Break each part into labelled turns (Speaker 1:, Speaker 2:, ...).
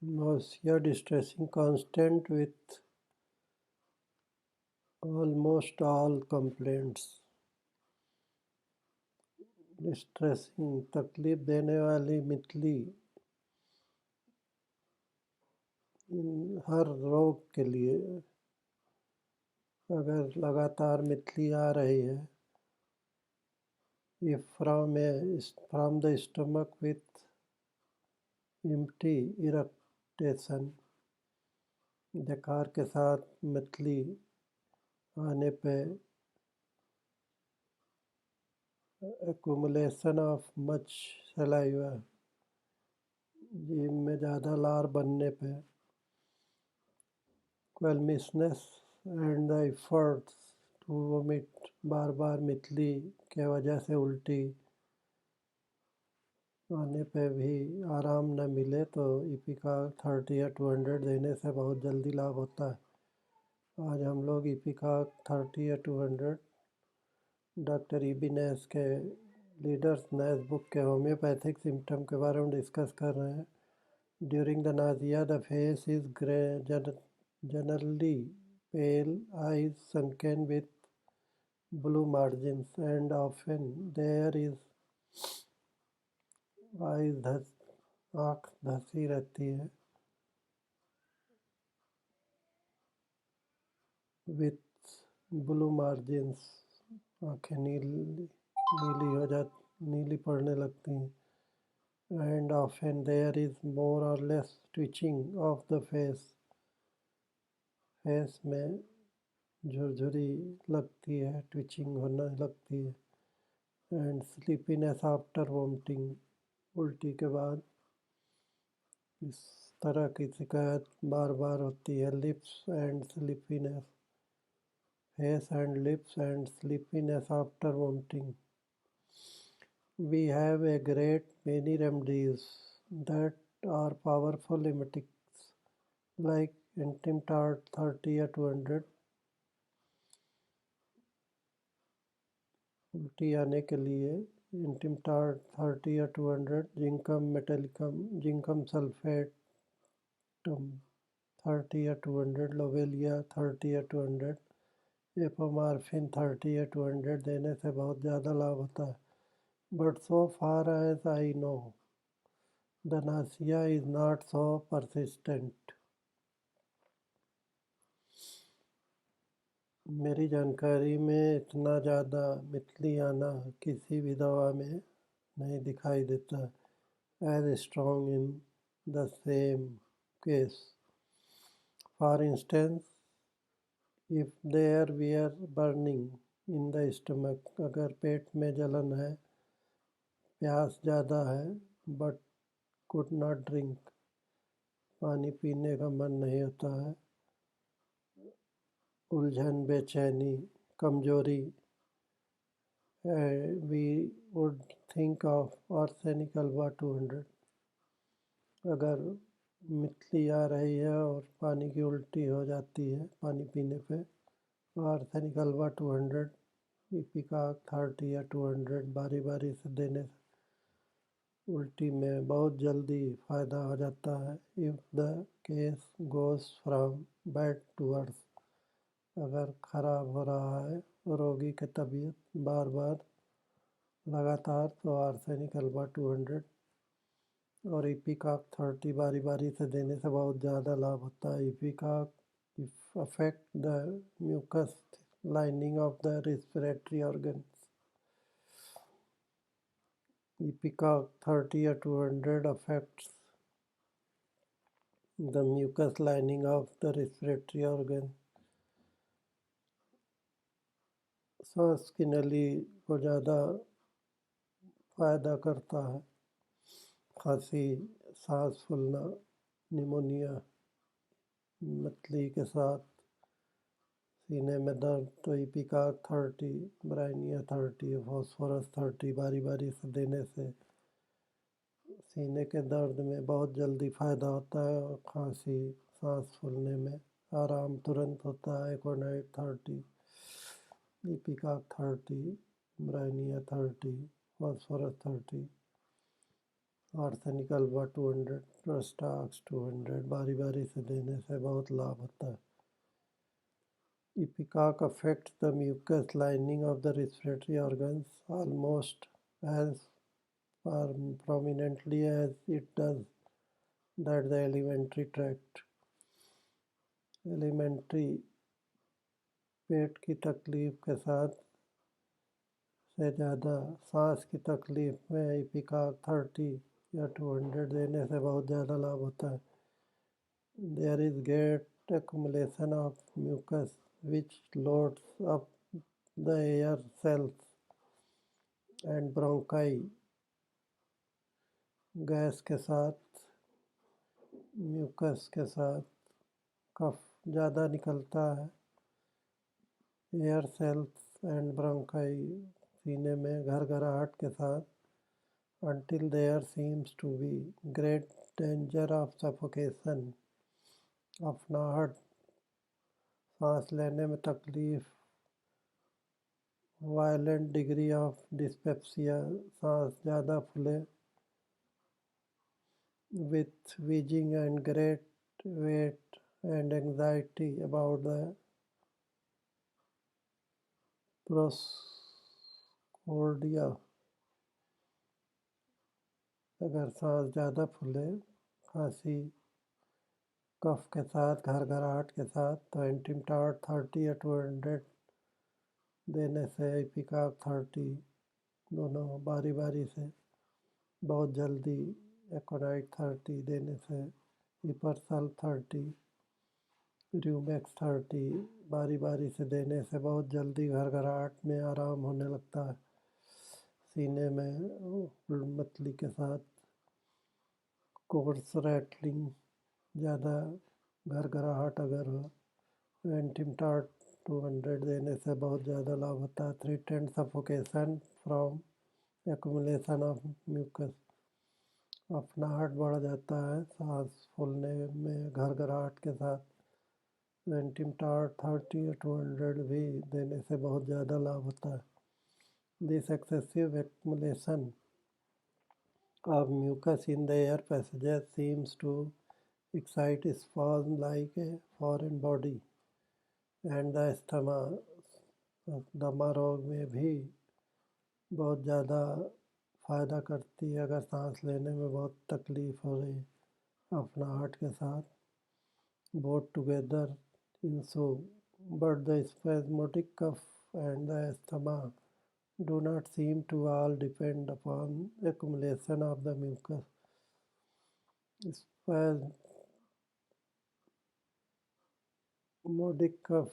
Speaker 1: nausea, distressing, constant with almost all complaints. Distressing, तकलीफ देने वाली मितली हर रोग के लिए। अगर लगातार मितली आ रही है, if from the stomach with empty irritation, डकार के साथ मितली आने पे accumulation of much saliva, जीभ में ज़्यादा लार बनने पे queasyness and the efforts to vomit, बार बार मितली के वजह से उल्टी आने पे भी आराम न मिले तो इपिकाक 30 या 200 देने से बहुत जल्दी लाभ होता है। आज हम लोग इपिकाक 30 या 200 डॉक्टर ईबी नैश के लीडर्स नैश बुक के होम्योपैथिक सिम्टम के बारे में डिस्कस कर रहे हैं। During the Nazia the face is generally pale, eyes sunken with blue margins, and often there is आँख धसी रहती है with blue margins, आँखें नीली पड़ने लगती हैं। And often there is more or less twitching of the face, face में झुरझुरी लगती है, ट्विचिंग होने लगती है। एंड स्लीपीनेस आफ्टर वोमिटिंग, उल्टी के बाद इस तरह की शिकायत बार बार होती है। Lips and sleepiness, face and lips and sleepiness after vomiting. We have a great many remedies that are powerful emetics like Intimtard 30 or 200, उल्टी आने के लिए Intimtard 30 or 200, zincum metallicum, zincum sulphatum 30 or 200, लोवेलिया 30 or 200, एपोमार्फिन 30 or 200 देने से बहुत ज़्यादा लाभ होता है। But so far as I know, the nausea is not so persistent. मेरी जानकारी में इतना ज़्यादा मितली आना किसी भी दवा में नहीं दिखाई देता। As strong in the same case. For instance, if there were burning in the stomach, अगर पेट में जलन है, प्यास ज़्यादा है, but could not drink, पानी पीने का मन नहीं होता है, उलझन, बेचैनी, कमजोरी, we would think of arsenic alba 200। अगर मितली आ रही है और पानी की उल्टी हो जाती है पानी पीने पे, आर्सेनिक अल्वा 200, इपिकाक 30 या 200 बारी बारी से देने से उल्टी में बहुत जल्दी फ़ायदा हो जाता है। If the case goes from bad to worse, अगर ख़राब हो रहा है रोगी की तबीयत बार बार लगातार, तो आर्सेनिक अल्वा 200 और इपिकाक 30 बारी बारी से देने से बहुत ज़्यादा लाभ होता है। Ipecac affect the mucus lining of the respiratory organs. Ipecac 30 or 200 affects the mucus lining of the respiratory organ. सांस की नली को ज़्यादा फायदा करता है। खांसी, सांस फूलना, निमोनिया, मितली के साथ सीने में दर्द, तो इपिकाक 30, ब्राइनिया 30, फॉस्फोरस 30 बारी बारी से देने से सीने के दर्द में बहुत जल्दी फ़ायदा होता है और खांसी, सांस फूलने में आराम तुरंत होता है। एकोनाइट 30, इपिकाक 30, ब्राइनिया 30, फॉस्फोरस 30। आर्थेनिक अल्बा 200, प्रोस्टाक्स 200 बारी बारी से देने से बहुत लाभ होता है। Ipecac affects the mucous lining of the respiratory organs almost as prominently as it does that the alimentary tract. Alimentary पेट की तकलीफ के साथ से ज़्यादा सांस की तकलीफ में इपिकाक 30 या 200 देने से बहुत ज़्यादा लाभ होता है। There is great accumulation of mucus which loads up the air cells and bronchi. Gas के साथ म्यूकस के साथ कफ ज़्यादा निकलता है। एयर सेल्स एंड ब्रोंकाई सीने में घरघराहट के साथ until there seems to be great danger of suffocation, अफनाहट, सांस लेने में तकलीफ, violent degree of dyspepsia, सांस ज़्यादा फूले, with wheezing and great weight and anxiety about the proscordia, अगर सांस ज़्यादा फूले, खांसी, कफ के साथ, घरघराहट के साथ, तो एंटीमटाड 30 या 200 देने से इपिकाक 30 दोनों बारी बारी से बहुत जल्दी, एकोनाइट 30 देने से इपरसल 30, र्यूमेक्स 30 बारी बारी से देने से बहुत जल्दी घरघराहट में आराम होने लगता है। सीने में मतली के साथ कोर्स रैटलिंग, ज़्यादा घरघराहट अगर हो, एंटीमटाड 200 देने से बहुत ज़्यादा लाभ होता है। Threatened suffocation from accumulation of mucus, अफनाहट बढ़ जाता है सांस फूलने में घरघराहट के साथ। एंटीमटाड 30 या 200 भी देने से बहुत ज़्यादा लाभ होता है। This excessive accumulation of mucus in the air passages seems to excite spasm like a foreign body and the asthma, दमा रोग में भी बहुत ज़्यादा फ़ायदा करती है अगर सांस लेने में बहुत तकलीफ़ हो रही अफनाहट के साथ। both together so but the spasmodic cough and the asthma do not seem to all depend upon accumulation of the mucus. स्पैज़मोडिक कफ,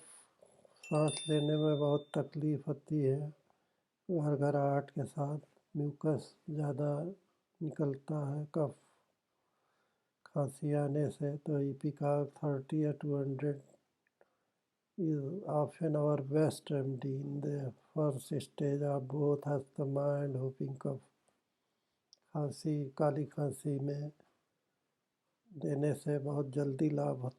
Speaker 1: सांस लेने में बहुत तकलीफ़ होती है घरघराहट के साथ, म्यूकस ज़्यादा निकलता है कफ, खांसी आने से, तो इपिकाक 30 या 200 is often our best remedy in the first stage of both asthma and whooping cough. खांसी, काली खांसी में देने से बहुत जल्दी लाभ होता है।